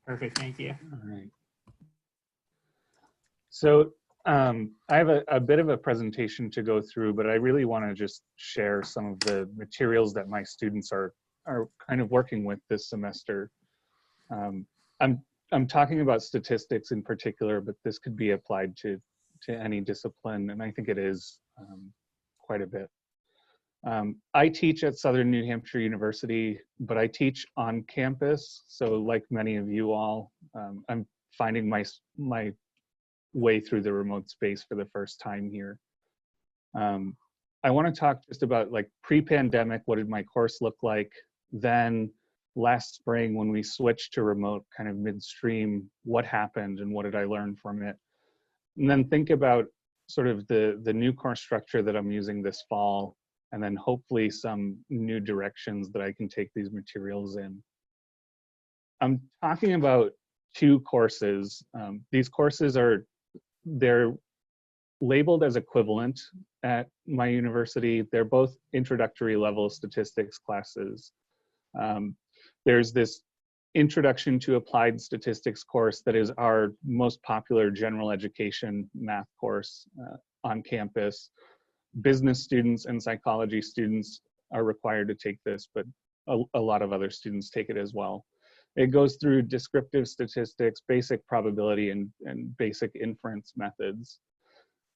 Perfect, thank you. All right. So I have a bit of a presentation to go through, but I really want to just share some of the materials that my students are kind of working with this semester. I'm talking about statistics in particular, but this could be applied to any discipline, and I think it is quite a bit. I teach at Southern New Hampshire University, but I teach on campus. So like many of you all, I'm finding my way through the remote space for the first time here. I want to talk just about like pre-pandemic, what did my course look like? Then last spring when we switched to remote kind of midstream, what happened and what did I learn from it? And then think about sort of the new course structure that I'm using this fall, and then hopefully some new directions that I can take these materials in. I'm talking about two courses. These courses they're labeled as equivalent at my university. They're both introductory level statistics classes. There's this Introduction to Applied Statistics course that is our most popular general education math course on campus. Business students and psychology students are required to take this, but a lot of other students take it as well. It goes through descriptive statistics, basic probability, and basic inference methods.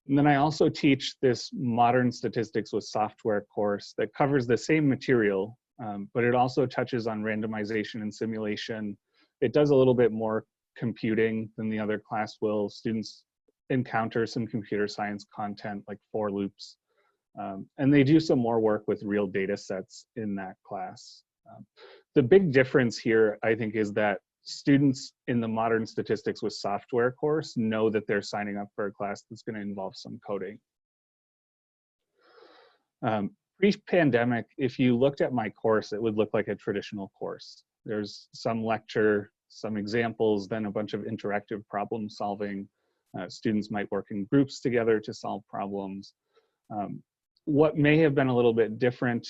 And then I also teach this Modern Statistics with Software course that covers the same material, but it also touches on randomization and simulation. It does a little bit more computing than the other class will. Students encounter some computer science content like for loops. And they do some more work with real data sets in that class. The big difference here, I think, is that students in the Modern Statistics with Software course know that they're signing up for a class that's going to involve some coding. Pre-pandemic, if you looked at my course, it would look like a traditional course. There's some lecture, some examples, then a bunch of interactive problem solving. Students might work in groups together to solve problems. What may have been a little bit different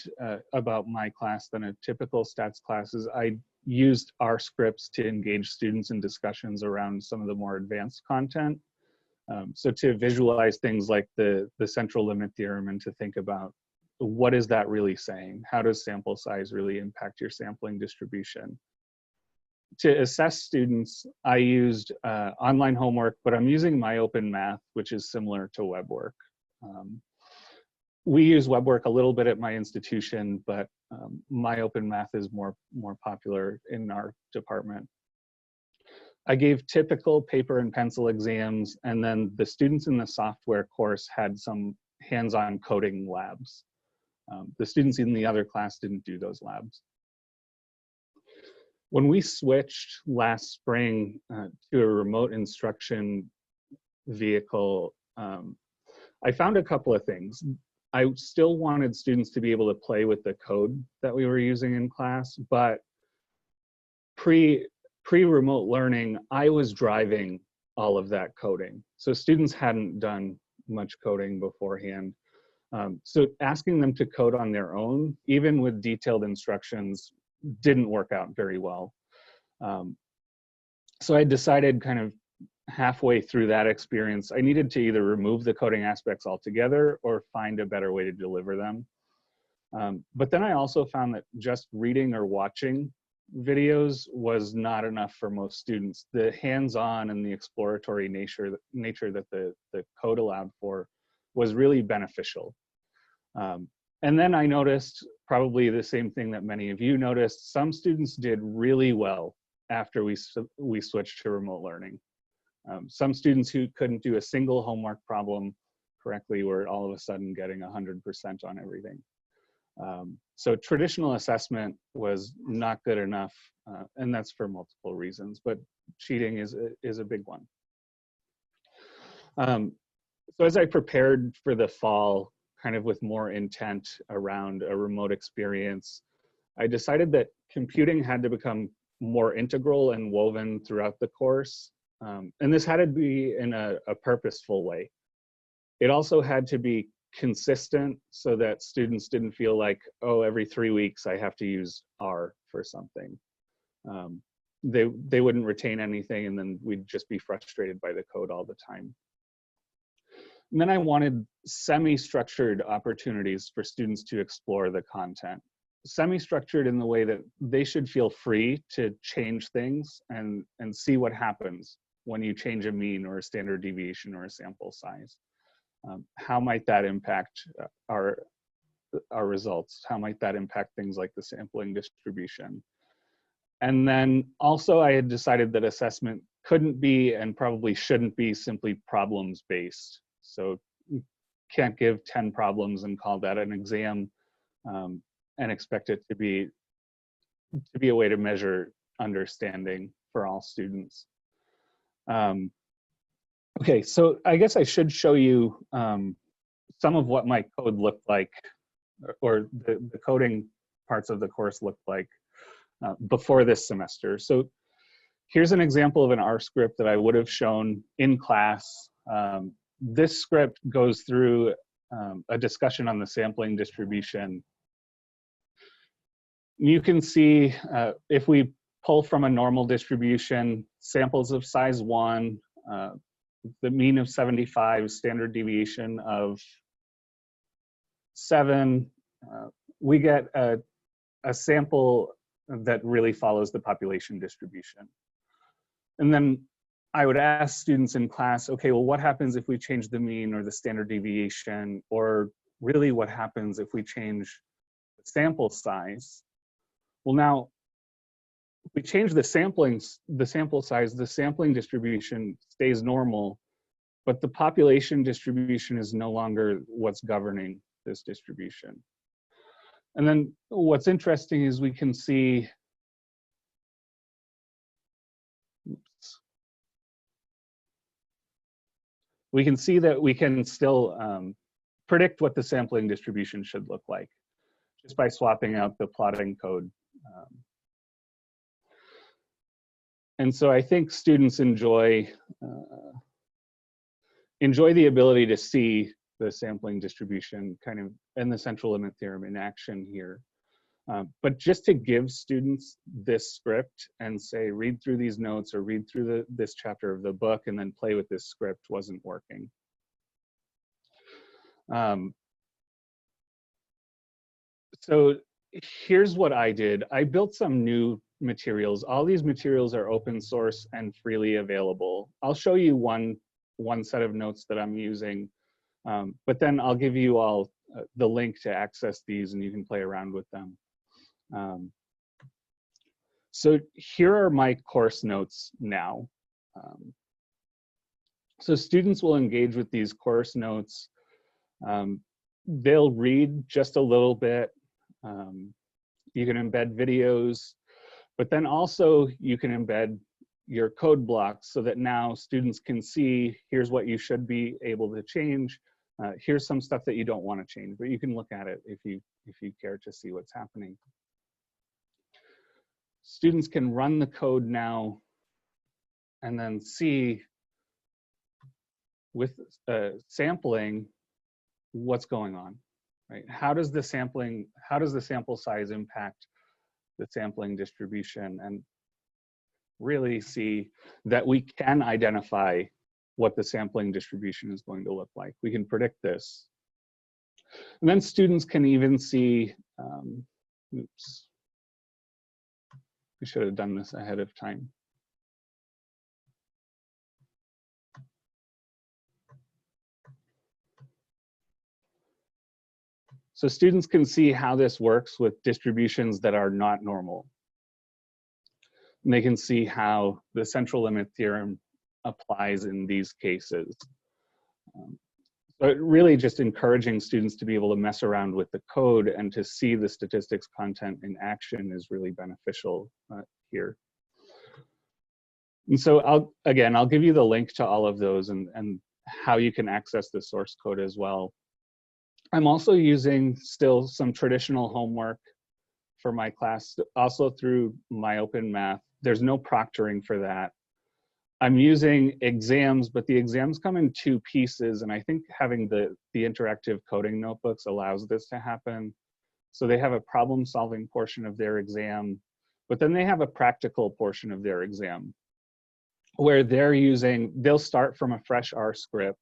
about my class than a typical stats class is I used R scripts to engage students in discussions around some of the more advanced content. So to visualize things like the central limit theorem and to think about what is that really saying? How does sample size really impact your sampling distribution? To assess students, I used online homework, but I'm using MyOpenMath, which is similar to WeBWorK. We use WeBWorK a little bit at my institution, but MyOpenMath is more popular in our department. I gave typical paper and pencil exams, and then the students in the software course had some hands-on coding labs. The students in the other class didn't do those labs. When we switched last spring to a remote instruction vehicle, I found a couple of things. I still wanted students to be able to play with the code that we were using in class, but pre-remote learning, I was driving all of that coding. So students hadn't done much coding beforehand. So asking them to code on their own, even with detailed instructions, didn't work out very well. So I decided kind of halfway through that experience, I needed to either remove the coding aspects altogether or find a better way to deliver them. But then I also found that just reading or watching videos was not enough for most students. The hands-on and the exploratory nature that the code allowed for was really beneficial. And then I noticed probably the same thing that many of you noticed. Some students did really well after we switched to remote learning. Some students who couldn't do a single homework problem correctly were all of a sudden getting 100% on everything. So traditional assessment was not good enough, and that's for multiple reasons, but cheating is a big one. So as I prepared for the fall, kind of with more intent around a remote experience, I decided that computing had to become more integral and woven throughout the course. And this had to be in a purposeful way. It also had to be consistent so that students didn't feel like, oh, every 3 weeks I have to use R for something. they wouldn't retain anything, and then we'd just be frustrated by the code all the time. And then I wanted semi-structured opportunities for students to explore the content. Semi-structured in the way that they should feel free to change things and see what happens when you change a mean or a standard deviation or a sample size. How might that impact our results? How might that impact things like the sampling distribution? And then also I had decided that assessment couldn't be and probably shouldn't be simply problems-based. So you can't give 10 problems and call that an exam and expect it to be a way to measure understanding for all students. Okay, so I guess I should show you some of what my code looked like, or the coding parts of the course looked like before this semester. So here's an example of an R script that I would have shown in class. This script goes through a discussion on the sampling distribution. You can see if we pull from a normal distribution, samples of size 1, the mean of 75, standard deviation of 7, we get a sample that really follows the population distribution. And then I would ask students in class, okay, well, what happens if we change the mean or the standard deviation, or really what happens if we change the sample size? Well, now, if we change the sample size, the sampling distribution stays normal, but the population distribution is no longer what's governing this distribution. And then what's interesting is we can see, that we can still predict what the sampling distribution should look like just by swapping out the plotting code. And so I think students enjoy the ability to see the sampling distribution kind of and the central limit theorem in action here. But just to give students this script and say, read through these notes or read through this chapter of the book and then play with this script wasn't working. So here's what I did. I built some new materials. All these materials are open source and freely available. I'll show you one set of notes that I'm using, but then I'll give you all the link to access these and you can play around with them. So here are my course notes now. So students will engage with these course notes. They'll read just a little bit. You can embed videos, but then also you can embed your code blocks so that now students can see, here's what you should be able to change. Here's some stuff that you don't want to change, but you can look at it if you care to see what's happening. Students can run the code now and then see with sampling what's going on, right? How does the sample size impact the sampling distribution, and really see that we can identify what the sampling distribution is going to look like. We can predict this. And then students can even see, oops, we should have done this ahead of time. So students can see how this works with distributions that are not normal. And they can see how the central limit theorem applies in these cases. But really just encouraging students to be able to mess around with the code and to see the statistics content in action is really beneficial here. And so I'll give you the link to all of those and how you can access the source code as well. I'm also using still some traditional homework for my class, also through My Open Math. There's no proctoring for that. I'm using exams, but the exams come in 2 pieces, and I think having the interactive coding notebooks allows this to happen. So they have a problem-solving portion of their exam, But then they have a practical portion of their exam where they'll start from a fresh R script.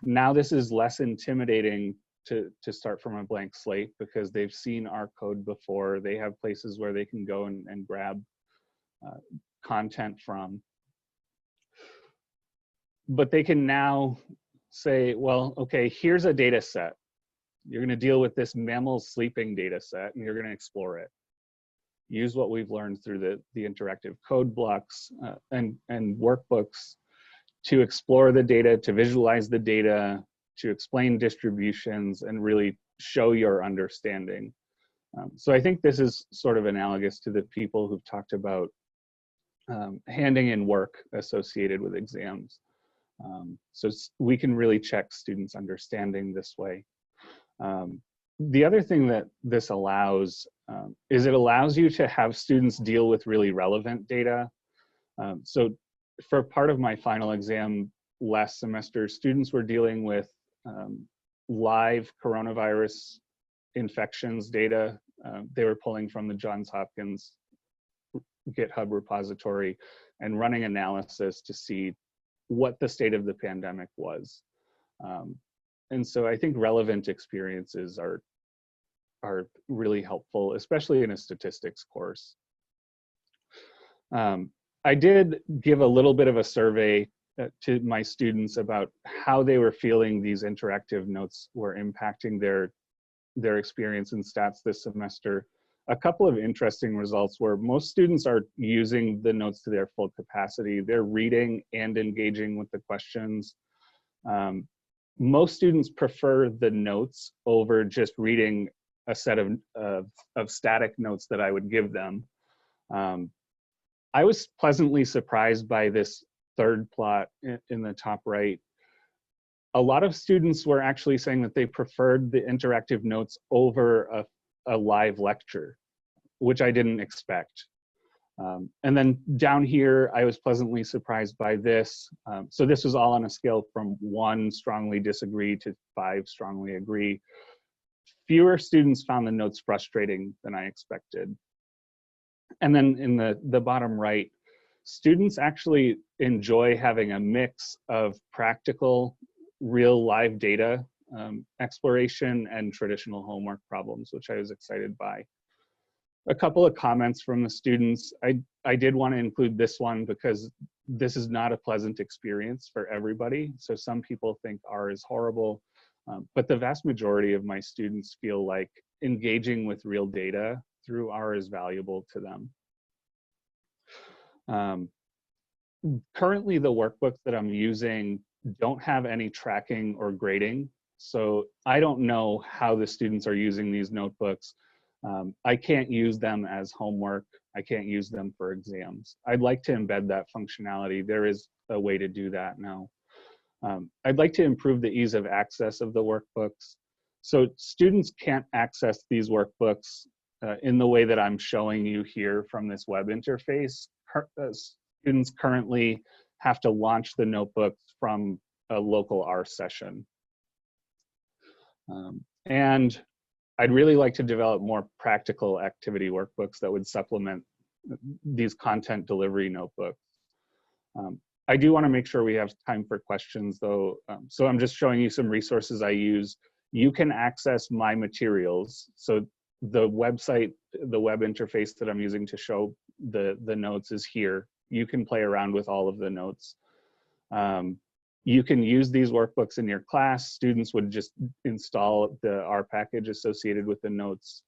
Now this is less intimidating to start from a blank slate because they've seen our code before. They have places where they can go and grab content from. But they can now say, well, okay, here's a data set. You're going to deal with this mammal sleeping data set, and you're going to explore it. Use what we've learned through the interactive code blocks and workbooks to explore the data, to visualize the data, to explain distributions, and really show your understanding. So I think this is sort of analogous to the people who've talked about handing in work associated with exams. So we can really check students' understanding this way. The other thing that this allows is it allows you to have students deal with really relevant data. So for part of my final exam last semester, students were dealing with live coronavirus infections data. They were pulling from the Johns Hopkins GitHub repository and running analysis to see what the state of the pandemic was. And so I think relevant experiences are really helpful, especially in a statistics course. I did give a little bit of a survey to my students about how they were feeling these interactive notes were impacting their experience in stats this semester. A couple of interesting results were most students are using the notes to their full capacity. They're reading and engaging with the questions. Most students prefer the notes over just reading a set of static notes that I would give them. I was pleasantly surprised by this third plot in the top right. A lot of students were actually saying that they preferred the interactive notes over a live lecture, which I didn't expect. And then down here, I was pleasantly surprised by this. So this was all on a scale from 1 strongly disagree to 5 strongly agree. Fewer students found the notes frustrating than I expected. And then in the bottom right, students actually enjoy having a mix of practical, real live data exploration and traditional homework problems, which I was excited by. A couple of comments from the students. I did want to include this one because this is not a pleasant experience for everybody. So some people think R is horrible, but the vast majority of my students feel like engaging with real data through R is valuable to them. Currently, the workbooks that I'm using don't have any tracking or grading. So I don't know how the students are using these notebooks. I can't use them as homework. I can't use them for exams. I'd like to embed that functionality. There is a way to do that now. I'd like to improve the ease of access of the workbooks. So students can't access these workbooks in the way that I'm showing you here from this web interface. Students currently have to launch the notebooks from a local R session. And I'd really like to develop more practical activity workbooks that would supplement these content delivery notebooks. I do want to make sure we have time for questions though. So I'm just showing you some resources I use. You can access my materials. So the website, the web interface that I'm using to show the notes is here. You can play around with all of the notes. You can use these workbooks in your class. Students would just install the R package associated with the notes.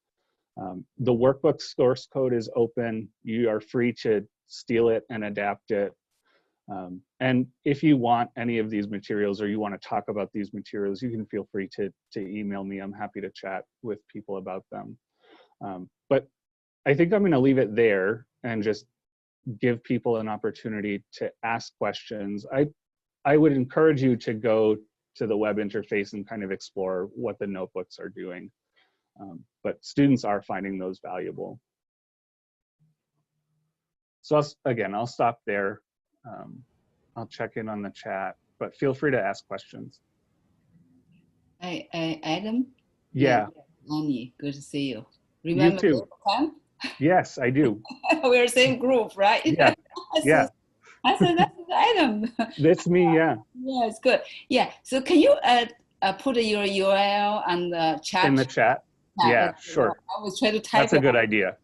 The workbook source code is open. You are free to steal it and adapt it. And if you want any of these materials or you want to talk about these materials, you can feel free to email me. I'm happy to chat with people about them. But I think I'm going to leave it there and just give people an opportunity to ask questions. I would encourage you to go to the web interface and kind of explore what the notebooks are doing. But students are finding those valuable. So again, I'll stop there. I'll check in on the chat, but feel free to ask questions. Adam? Yeah. Annie, good to see you. You Remember too. this time? Yes, I do. We're same group, right? Yeah, yeah. I said, that's Adam. That's me, yeah. Yeah, it's good. Yeah, so can you put your URL and the chat? In the chat? Yeah, sure. I was trying to type That's a it good out. idea.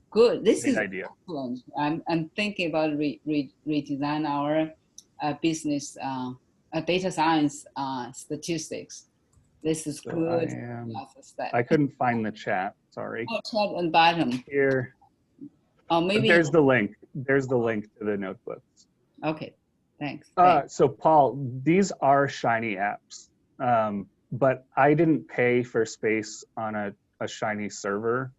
Good. This Great is idea. excellent. I'm thinking about redesign our business data science statistics. This is So good. I couldn't find the chat, sorry. Oh, chat and bottom. Here. Oh, maybe. But there's the link. There's the link to the notebooks. Okay, thanks. So Paul, these are Shiny apps, but I didn't pay for space on a Shiny server.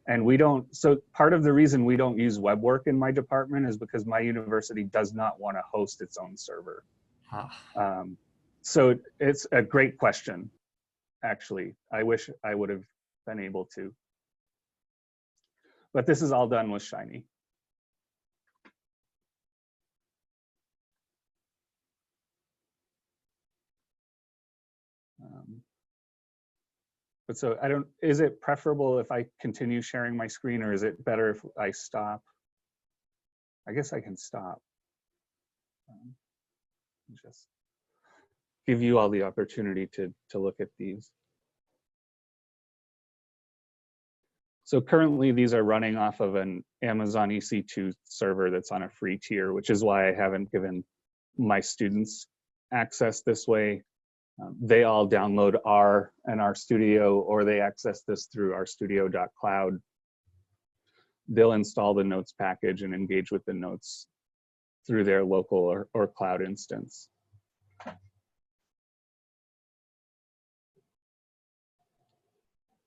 And we don't, so part of the reason we don't use WeBWorK in my department is because my university does not want to host its own server. So it's a great question, actually. I wish I would have been able to. But this is all done with Shiny. But so I don't, is it preferable if I continue sharing my screen, or is it better if I stop? I guess I can stop. Just give you all the opportunity to look at these. So currently these are running off of an Amazon EC2 server that's on a free tier, which is why I haven't given my students access this way. They all download R and RStudio, or they access this through rstudio.cloud. They'll install the notes package and engage with the notes through their local or cloud instance.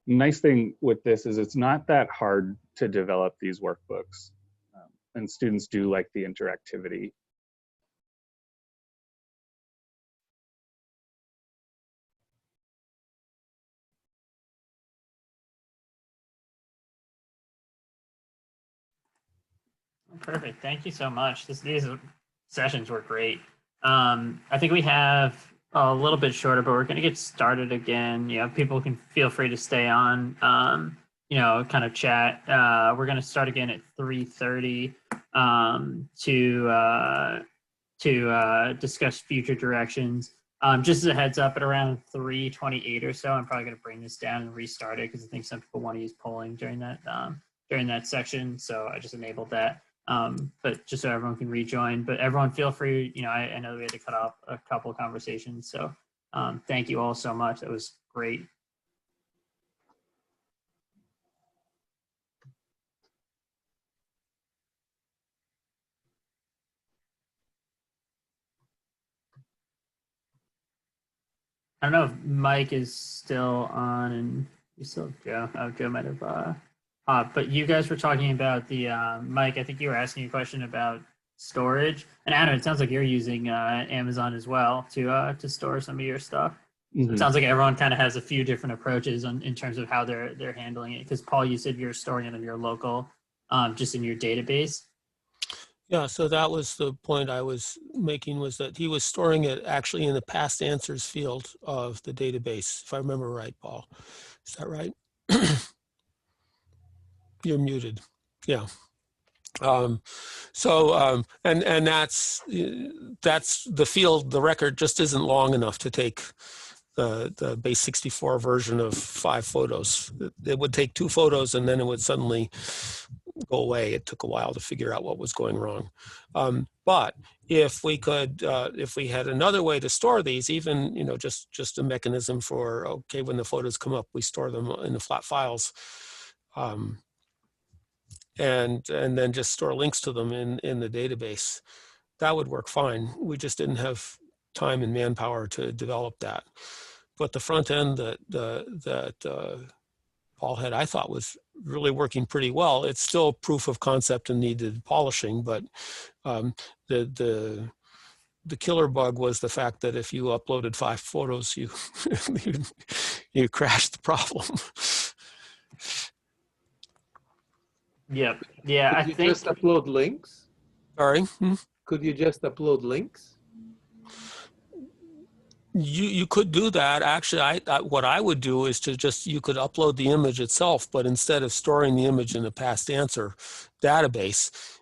Nice thing with this is it's not that hard to develop these workbooks, and students do like the interactivity. Perfect. Thank you so much. These sessions were great. I think we have a little bit shorter, but we're going to get started again. You know, people can feel free to stay on, you know, kind of chat. We're going to start again at 3:30 to discuss future directions. Just as a heads up, at around 3:28 or so, I'm probably going to bring this down and restart it because I think some people want to use polling during that section. So I just enabled that. But just so everyone can rejoin, but everyone feel free, you know, I know we had to cut off a couple of conversations. So thank you all so much. That was great. I don't know if Mike is still on, and you still Joe. Oh, Joe might have. But you guys were talking about the Mike. I think you were asking a question about storage, and Adam, it sounds like you're using Amazon as well to store some of your stuff. Mm-hmm. So it sounds like everyone kind of has a few different approaches in terms of how they're handling it. Because Paul, you said you're storing it in your local, just in your database. Yeah, so that was the point I was making, was that he was storing it actually in the past answers field of the database, if I remember right, Paul. Is that right? You're muted. Yeah. And that's the field. The record just isn't long enough to take the base 64 version of 5 photos. It would take 2 photos and then it would suddenly go away. It took a while to figure out what was going wrong. But if we could, if we had another way to store these, even, you know, just a mechanism for, okay, when the photos come up, we store them in the flat files. And then just store links to them in the database. That would work fine. We just didn't have time and manpower to develop that. But the front end that Paul had, I thought, was really working pretty well. It's still proof of concept and needed polishing, but the killer bug was the fact that if you uploaded 5 photos, you crashed the problem. Yep. Yeah. Could you just upload links? Sorry? Could you just upload links? You could do that. Actually, what I would do is to just, you could upload the image itself, but instead of storing the image in a past answer database,